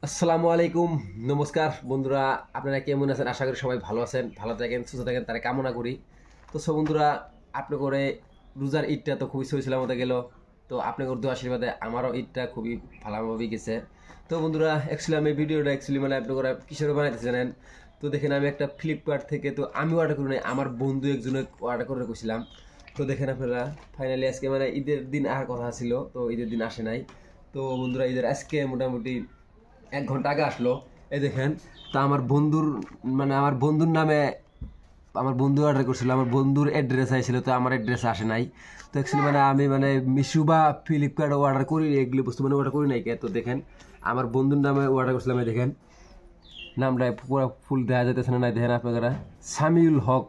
আসসালামু আলাইকুম, নমস্কার বন্ধুরা। আপনারা কেমন আছেন? আশা করি সবাই ভালো আছেন, ভালো থাকেন, সুস্থ থাকেন, তারা কামনা করি। তো সব বন্ধুরা, আপনি করে রোজার ঈদটা তো খুবই সহি সালামতে গেল। তো আপনাদের দোয়া আশীর্বাদে আমারও ঈদটা খুবই ভালোভাবেই গেছে। তো বন্ধুরা, অ্যাকচুয়ালি আমি ভিডিওটা মানে আপনি করে কিসের বানাইতে জানেন? তো দেখেন, আমি একটা ফ্লিপকার্ট থেকে তো আমি অর্ডার করি নাই, আমার বন্ধু একজনে অর্ডার করে রেখেছিলাম। তো দেখেন আপনারা, ফাইনালি আজকে মানে ঈদের দিন আসার কথা ছিল, তো ঈদের দিন আসে নাই। তো বন্ধুরা, ঈদের আজকে মোটামুটি 1 ঘন্টা আগে আসলো। এই দেখেন, তা আমার বন্ধুর নামে আমার বন্ধু অর্ডার করছিল, আমার বন্ধুর অ্যাড্রেস আইছিল, তো আমার অ্যাড্রেস আসে নাই। তো অ্যাকচুয়ালি মানে আমি মানে মিশু বা ফ্লিপকার্টে অর্ডার করি, এগুলো বস্তু মানে অর্ডার করি নাই কে। তো দেখেন, আমার বন্ধুর নামে অর্ডার করছিলাম। দেখেন নামটা পুরো ফুল দেওয়া যাইতেছে না, দেখেন আপনারা, সামিউল হক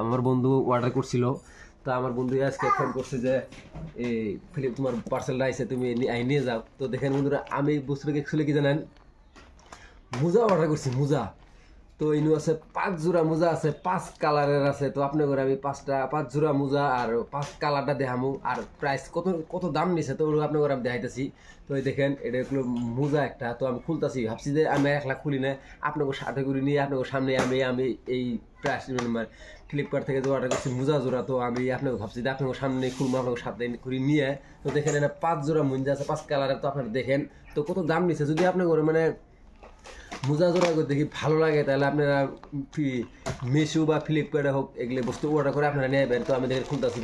আমার বন্ধু অর্ডার করছিল। তো আমার বন্ধু আজকে ফোন করছে যে এই তোমার পার্সেলটা আইসে, তুমি নিয়ে যাও। তো দেখেন বন্ধুরা, আমি বস্তুটাকে অ্যাকচুয়ালি কি জানেন, মোজা অর্ডার করছি, মোজা। তো ইনু আছে 5 জোড়া মোজা আছে, 5 কালারের আছে। তো আপনার ঘরে আমি 5 জোড়া মোজা আর 5 কালারটা দেখামু, আর প্রাইস কত কত দাম নিছে তো আপনার ঘরে আমি দেখাইতেছি। তো এই দেখেন, এটা একটু মোজা একটা। তো আমি খুলতেছি, ভাবছি যে আমি 1 লাখ খুলি না, আপনাকে সাথে করে নিয়ে আপনাকে সামনে আমি এই প্রাইস ফ্লিপকার্ট থেকে যে অর্ডার করছি মোজা জোড়া, তো আমি আপনাকে ভাবছি যে আপনাকে সামনে খুলবো, আপনাকে সাথে করে নিয়ে। তো দেখেন, এটা 5 জোড়া মোজা আছে, 5 কালারের। তো আপনারা দেখেন তো কত দাম নিছে। যদি আপনার ঘরে মানে মোজা জোড়া করে দেখি ভালো লাগে, তাহলে আপনারা মিশো বা ফ্লিপকার্টে হোক, এগুলো বস্তু অর্ডার করে আপনারা নেবেন। তো আমি দেখেন খুলতেছি,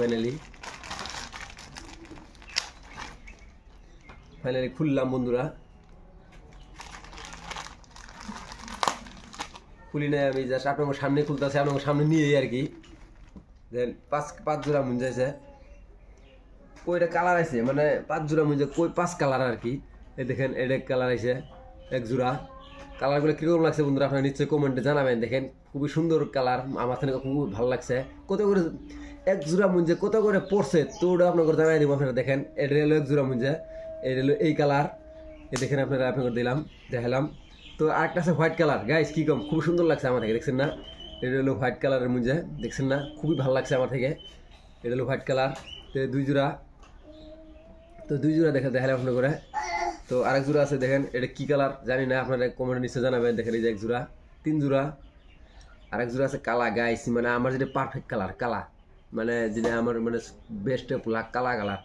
ফাইনালি খুললাম বন্ধুরা। খুলি নাই, আমি জাস্ট আপনার সামনে খুলতেছি, আপনার সামনে নিয়ে আর কি। দেন পাঁচ জোড়া মুঞ্জাইছে, কয়টা কালার আছে মানে 5 জোড়া মুঞ্জা, 5 কালার আর কি। এই দেখেন, এটা কালার আছে 1 জোড়া। কালারগুলো কীরকম লাগছে বন্ধুরা, আপনারা নিশ্চয়ই কমেন্টে জানাবেন। দেখেন, খুবই সুন্দর কালার, আমার থেকে খুব ভালো লাগছে। কত করে 1 জোড়া মুঞ্জে কত করে পড়ছে, তো ওটা আপনাকে জানাই দিব। আপনারা দেখেন, এটা হলো 1 জোড়া মুঞ্জে, এটা হলো এই কালার। এই দেখেন আপনাকে দেখালাম। তো আরেকটা আছে হোয়াইট কালার। গাইস কি কম, খুব সুন্দর লাগছে আমার থেকে, দেখছেন না? এটা হলো হোয়াইট কালারের মুঞ্জে, দেখছেন না? খুবই ভালো লাগছে আমার থেকে। এটা হলো হোয়াইট কালার। তো 2 জোড়া, তো 2 জোড়া দেখালাম আপনার করে। তো আরেক জোড়া আছে, দেখেন এটা কি কালার জানি না, আপনারা কমেন্টে নিশ্চয় জানাবেন। দেখেন এই যে 1 জোড়া, 3 জোড়া। আরেক জোড়া আছে কালা। গাইস মানে আমার যেটা পারফেক্ট কালার, কালা মানে যেটা আমার মানে বেস্ট কালা কালার,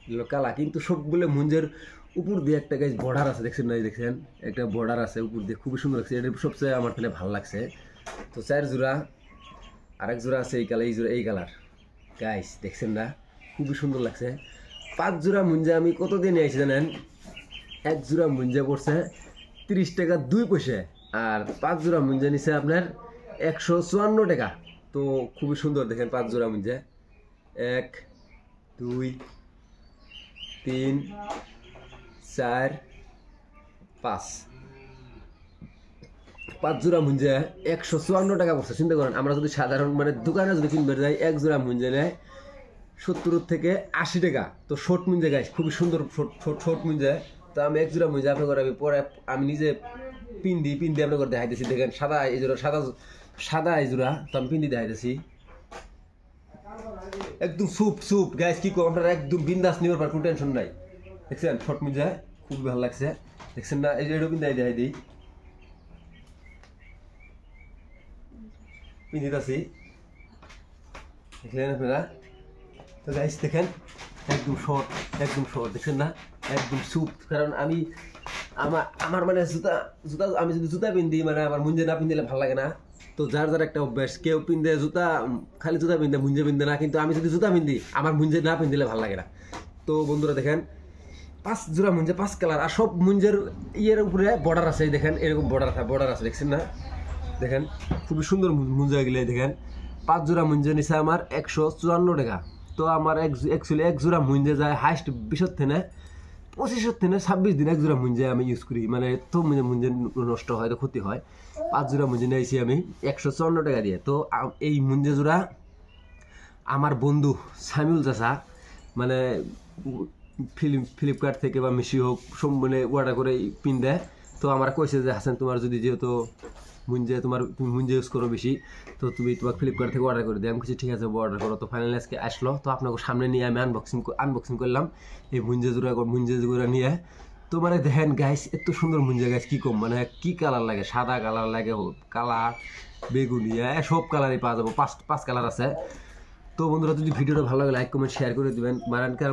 এগুলো কালা। কিন্তু সবগুলো মুঞ্জের উপর দিয়ে একটা গাইস বর্ডার আছে, দেখছেন না? দেখছেন একটা বর্ডার আছে উপর দিয়ে, খুবই সুন্দর লাগছে। এটা সবচেয়ে আমার তাহলে ভালো লাগছে। তো 4 জোড়া। আরেক জোড়া আছে এই কালার, এই জোড়া এই কালার। গাইস দেখছেন না, খুবই সুন্দর লাগছে। 5 জোড়া মুঞ্জা আমি কত দিয়ে নিয়ে আসি জানেন? 1 জোড়া মুঞ্জা পড়ছে 30 টাকা 2 পয়সা, আর 5 জোড়া মুঞ্জা নিছে আপনার 154 টাকা। তো খুবই সুন্দর, দেখেন 5 জোড়া মুঞ্জা, 1 2 3 4 5 5 জোড়া মুঞ্জা 154 টাকা পড়ছে। চিন্তা করেন, আমরা যদি সাধারণ মানে দোকানে যদি কিনবে যাই, 1 জোড়া মুঞ্জা নেয় 70 থেকে 80 টাকা। তো শর্ট মুঞ্জা গাইস, খুবই সুন্দর শর্ট মুঞ্জা। তো আমি 1 জোড়া মুঞ্জা আপনার আমি পরে আমি নিজে পিন্দি আপনার করে দেখাইতেছি। দেখেন সাদা এই জোড়া, সাদা এই জোড়া। তো আমি পিন্দি দেখাইতেছি, একদম সুপ গাইস কি কো, আপনারা একদম বিন্দাস নিবার পার, কোনো টেনশন নাই। দেখছেন শর্ট মুঞ্জা, খুবই ভালো লাগছে। দেখছেন না? এই যে এটা পিন্দাই দেখাই দিই, পিন্দিতাছি, দেখলেন আপনারা? তো গাইস দেখেন, একদম শর্ট, দেখছেন না? একদম সুপ। কারণ আমি আমার মানে জুতা আমি যদি জুতা পিন্ধি, মানে আমার মুঞ্জে না পিন্ধিলে ভালো লাগে না। তো যার একটা অভ্যাস, কেউ পিন্ধে জুতা, খালি জুতা পিন্ধে মুঞ্জে পিন্ধে না, কিন্তু আমি যদি জুতা পিন্ধি আমার মুঞ্জে না পিন্ধিলে ভালো লাগে না। তো বন্ধুরা দেখেন, 5 জোড়া মুঞ্জে, 5 কালার, আর সব মুঞ্জের ইয়ের উপরে বর্ডার আছে। দেখেন এরকম বর্ডার আছে, দেখছেন না? দেখেন খুবই সুন্দর মুঞ্জা গেলে। দেখেন 5 জোড়া মুঞ্জে নিছে আমার 154 টাকা। তো আমার অ্যাকচুয়ালি 1 জোড়া মুঞ্জে যায় হাইস্ট 20 থেকে 25 থেকে 26 দিন 1 জোড়া মুঞ্জে আমি ইউজ করি, মানে তো মুঞ্জে নষ্ট হয়, তো ক্ষতি হয়। 5 জোড়া মুঞ্জে নিয়েছি আমি 154 টাকা দিয়ে। তো এই মুঞ্জে জোড়া আমার বন্ধু সামিউল চাচা মানে ফ্লিপকার্ট থেকে বা মিশো হোক সব মানে অর্ডার করে পিন দেয়। তো আমার কইছে যে হাসান, তোমার যদি যেহেতু তুমি মুঞ্জে ইউজ করো বেশি, তো তুমি তোমাকে ফ্লিপকার্ট থেকে অর্ডার করে দিই। আমি কিছু ঠিক আছে অর্ডার করো। তো ফাইনালি আজকে আসলো। তো আপনাকে সামনে নিয়ে আমি আনবক্সিং করলাম এই মুঞ্জে জোড়া নিয়ে। তো মানে দেখেন গাইস এত সুন্দর মুঞ্জা গাছ কি কম মানে কি কালার লাগে সাদা কালার লাগে কালার বেগুনিয়া সব কালারই পাওয়া যাবে পাঁচ কালার আছে। তো বন্ধুরা যদি ভিডিওটা ভালো লাগে লাইক কমেন্ট শেয়ার করে দিবেন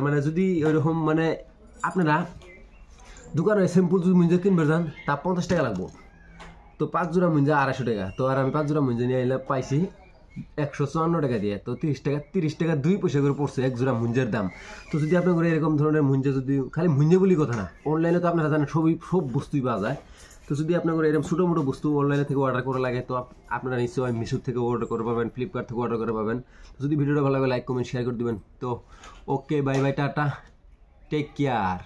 মানে যদি ওইরকম মানে আপনারা দোকানে সিম্পল যদি মুঞ্জা কিনবে যান তা 50 টাকা লাগবো। তো 5 জোড়া মুঞ্জা 250 টাকা। তো আর আমি 5 জোড়া মুঞ্জা নিয়ে এলে পাইছি 154 টাকা দিয়ে। তো 30 টাকা 2 পয়সা করে পড়ছে এক জোড়া মুঞ্জার দাম। তো যদি আপনার ঘরে এরকম ধরনের মুঞ্জা যদি খালি মুঞ্জা বলি কথা না, অনলাইনে তো আপনারা জানেন সব বস্তুই পাওয়া যায়। তো যদি আপনার ঘরে এরকম ছোটো মোটো বস্তু অনলাইনে থেকে অর্ডার করা লাগে তো আপনারা নিশ্চয়ই মিশো থেকে অর্ডার করে পাবেন, ফ্লিপকার্ট থেকে অর্ডার করে পাবেন। তো যদি ভিডিওটা ভালো লাগে লাইক কমেন্ট শেয়ার করে দেবেন। তো okay bye bye tata, take care.